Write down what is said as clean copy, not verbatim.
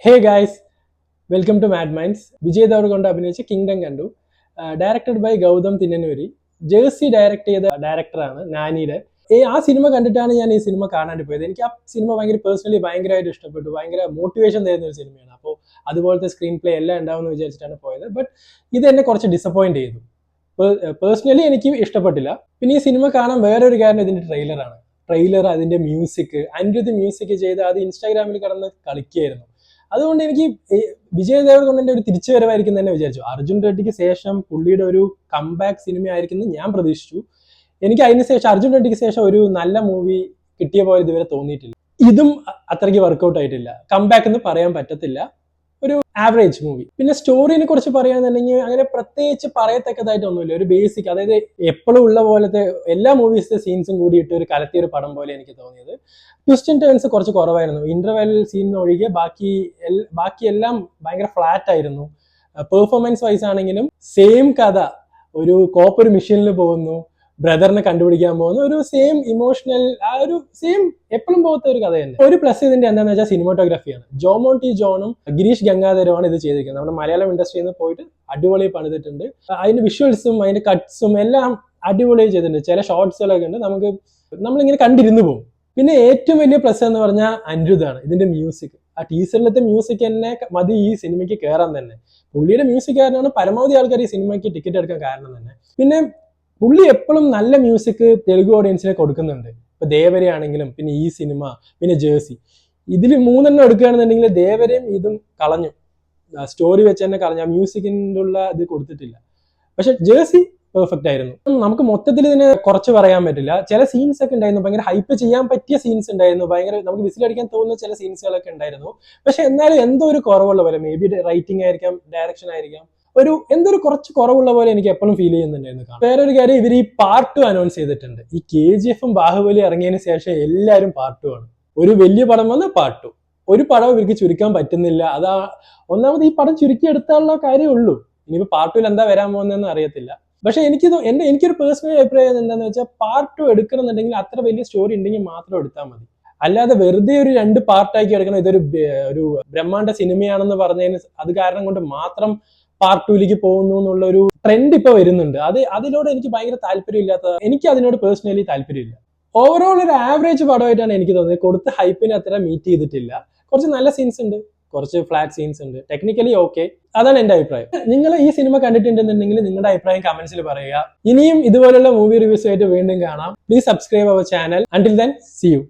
Hey guys, welcome to Mad Minds. Vijay Devarkonda അഭിനയിച്ച Kingdom കണ്ടു. Directed by Gautam Tinnanuri. Jersey direct ചെയ്ത ഡയറക്ടറാണ് നാനിയുടെ. ആ സിനിമ കണ്ടിട്ടാണ് ഞാൻ ഈ സിനിമ കാണാണ്ട് പോയത്. എനിക്ക് ആ സിനിമ പേഴ്സണലി ഭയങ്കരമായിട്ട് ഇഷ്ടപ്പെട്ടു. ഭയങ്കര മോട്ടിവേഷൻ തരുന്ന ഒരു സിനിമയാണ്. അപ്പോൾ അതുപോലത്തെ സ്ക്രീൻ പ്ലേ എല്ലാം ഉണ്ടാവുമെന്ന് വിചാരിച്ചിട്ടാണ് പോയത്. ബട്ട് ഇത് എന്നെ കുറച്ച് ഡിസപ്പോയിന്റ് ചെയ്തു. പേഴ്സണലി എനിക്ക് ഇഷ്ടപ്പെട്ടില്ല. പിന്നെ ഈ സിനിമ കാണാൻ വേറൊരു കാരണം ഇതിന്റെ ട്രെയിലർ, അതിന്റെ മ്യൂസിക്, അനിരുദ്ധ് മ്യൂസിക് ചെയ്ത് അത് ഇൻസ്റ്റാഗ്രാമിൽ കിടന്ന് കളിക്കുകയായിരുന്നു. അതുകൊണ്ട് എനിക്ക് വിജയ് ദേവരകൊണ്ടന്റെ ഒരു തിരിച്ചുവരവായിരിക്കും തന്നെ വിചാരിച്ചു. അർജുൻ റെഡ്ഡിക്ക് ശേഷം പുള്ളിയുടെ ഒരു കംബാക്ക് സിനിമ ആയിരിക്കും ഞാൻ പ്രതീക്ഷിച്ചു. എനിക്ക് അതിന് ശേഷം അർജുൻ റെഡ്ഡിക്ക് ശേഷം ഒരു നല്ല മൂവി കിട്ടിയ പോലെ ഇതുവരെ തോന്നിയിട്ടില്ല. ഇതും അത്രയ്ക്ക് വർക്കൗട്ട് ആയിട്ടില്ല. കംബാക്ക് എന്ന് പറയാൻ പറ്റത്തില്ല. ഒരു ആവറേജ് മൂവി. പിന്നെ സ്റ്റോറിനെ കുറിച്ച് പറയുകയാണെന്നുണ്ടെങ്കിൽ അങ്ങനെ പ്രത്യേകിച്ച് പറയത്തക്കതായിട്ടൊന്നുമില്ല. ഒരു ബേസിക്, അതായത് എപ്പോഴും ഉള്ള പോലത്തെ എല്ലാ മൂവീസിന്റെ സീൻസും കൂടിയിട്ട് ഒരു കലത്തിയൊരു പടം പോലെ എനിക്ക് തോന്നിയത്. ട്വിസ്റ്റ് ആൻഡ് ടേൺസ് കുറച്ച് കുറവായിരുന്നു. ഇന്റർവെൽ സീൻ ഒഴികെ ബാക്കി എല്ലാം ഭയങ്കര ഫ്ലാറ്റ് ആയിരുന്നു. പെർഫോമൻസ് വൈസ് ആണെങ്കിലും സെയിം കഥ. ഒരു കോപ്പ് ഒരു മിഷനിൽ പോകുന്നു, ബ്രദറിനെ കണ്ടുപിടിക്കാൻ പോകുന്നു, ഒരു സെയിം ഇമോഷണൽ, ആ ഒരു സെയിം എപ്പോഴും പോകത്ത ഒരു കഥ തന്നെ. ഒരു പ്ലസ് ഇതിന്റെ എന്താണെന്ന് വെച്ചാൽ സിനിമാറ്റോഗ്രാഫിയാണ്. ജോമോൻ ടി ജോണും ഗിരീഷ് ഗംഗാധരവുമാണ് ഇത് ചെയ്തിരിക്കുന്നത്. നമ്മുടെ മലയാളം ഇൻഡസ്ട്രിയിൽ നിന്ന് പോയിട്ട് അടിപൊളി പണിതിട്ടുണ്ട്. അതിന്റെ വിഷ്വൽസും അതിന്റെ കട്ട്സും എല്ലാം അടിപൊളിയായി ചെയ്തിട്ടുണ്ട്. ചില ഷോർട്സുകളൊക്കെ ഉണ്ട്, നമ്മളിങ്ങനെ കണ്ടിരുന്നു പോകും. പിന്നെ ഏറ്റവും വലിയ പ്ലസ് എന്ന് പറഞ്ഞാൽ അനിരുദ്ധാണ്. ഇതിന്റെ മ്യൂസിക്, ആ ടീസറിലത്തെ മ്യൂസിക് തന്നെ മതി ഈ സിനിമയ്ക്ക് കയറാൻ തന്നെ. പുള്ളിയുടെ മ്യൂസിക് കാരണമാണ് പരമാവധി ആൾക്കാർ ഈ സിനിമയ്ക്ക് ടിക്കറ്റ് എടുക്കാൻ കാരണം തന്നെ. പിന്നെ പുള്ളി എപ്പോഴും നല്ല മ്യൂസിക് തെലുഗു ഓഡിയൻസിനെ കൊടുക്കുന്നുണ്ട്. ഇപ്പൊ ദേവരെ ആണെങ്കിലും, പിന്നെ ഈ സിനിമ, പിന്നെ ജേഴ്സി, ഇതിൽ മൂന്നെണ്ണം എടുക്കുകയാണെന്നുണ്ടെങ്കിൽ ദേവരെയും ഇതും കളഞ്ഞു. സ്റ്റോറി വെച്ച് തന്നെ കളഞ്ഞു. ആ മ്യൂസിക്കിൻ്റെ ഉള്ള ഇത് കൊടുത്തിട്ടില്ല. പക്ഷെ ജേഴ്സി പെർഫെക്റ്റ് ആയിരുന്നു. നമുക്ക് മൊത്തത്തിൽ ഇതിനെ കുറച്ച് പറയാൻ പറ്റില്ല. ചില സീൻസ് ഒക്കെ ഉണ്ടായിരുന്നു, ഭയങ്കര ഹൈപ്പ് ചെയ്യാൻ പറ്റിയ സീൻസ് ഉണ്ടായിരുന്നു. ഭയങ്കര നമുക്ക് വിസിലടിക്കാൻ തോന്നുന്ന ചില സീൻസുകളൊക്കെ ഉണ്ടായിരുന്നു. പക്ഷെ എന്നാലും എന്തോ ഒരു കുറവുള്ള പോലെ, മേ ബി റൈറ്റിംഗ് ആയിരിക്കാം, ഡയറക്ഷൻ ആയിരിക്കാം, എന്തോ ഒരു കുറച്ച് കുറവുള്ള പോലെ എനിക്ക് എപ്പോഴും ഫീൽ ചെയ്യുന്നുണ്ടായിരുന്നു. വേറൊരു കാര്യം, ഇവർ ഈ പാർട്ട് 2 അനൗൺസ് ചെയ്തിട്ടുണ്ട്. ഈ KGF ബാഹുബലി ഇറങ്ങിയതിന് ശേഷം എല്ലാവരും പാർട്ട് 2 ആണ്. ഒരു വലിയ പടം വന്ന് പാർട്ട് 2. ഒരു പടം ഇവർക്ക് ചുരുക്കാൻ പറ്റുന്നില്ല. ഒന്നാമത് ഈ പടം ചുരുക്കിയെടുത്താനുള്ള കാര്യമേ ഉള്ളൂ. ഇനിയിപ്പോ പാർട്ട് 2 എന്താ വരാൻ പോകുന്നതെന്ന് അറിയത്തില്ല. പക്ഷെ എനിക്കൊരു പേഴ്സണൽ അഭിപ്രായം എന്താണെന്ന് വെച്ചാൽ, പാർട്ട് 2 എടുക്കണമെന്നുണ്ടെങ്കിൽ അത്ര വലിയ സ്റ്റോറി ഉണ്ടെങ്കിൽ മാത്രം എടുത്താൽ മതി. അല്ലാതെ വെറുതെ ഒരു 2 പാർട്ടാക്കി എടുക്കണം, ഇതൊരു ബ്രഹ്മാണ്ഡ സിനിമയാണെന്ന് പറഞ്ഞതിന് അത് കാരണം കൊണ്ട് മാത്രം പാർട്ട് 2ലേക്ക് പോകുന്നു എന്നുള്ള ഒരു ട്രെൻഡ് ഇപ്പൊ വരുന്നുണ്ട്. അതിനോട് എനിക്ക് ഭയങ്കര എനിക്ക് അതിനോട് പേഴ്സണലി താല്പര്യമില്ല. ഓവറോൾ ഒരു ആവറേജ് പടമായിട്ടാണ് എനിക്ക് തോന്നിയത്. കൊടുത്ത ഹൈപ്പിനെ അത്ര മീറ്റ് ചെയ്തിട്ടില്ല. കുറച്ച് നല്ല സീൻസ് ഉണ്ട്, കുറച്ച് ഫ്ലാറ്റ് സീൻസ് ഉണ്ട്. Technically okay. അതാണ് എന്റെ അഭിപ്രായം. നിങ്ങൾ ഈ സിനിമ കണ്ടിട്ടുണ്ടെന്നുണ്ടെങ്കിൽ നിങ്ങളുടെ അഭിപ്രായം കമന്റ്സിൽ പറയുക. ഇനിയും ഇതുപോലുള്ള മൂവി റിവ്യൂസ് ആയിട്ട് വീണ്ടും കാണാം. Please subscribe our channel. Until then, see U.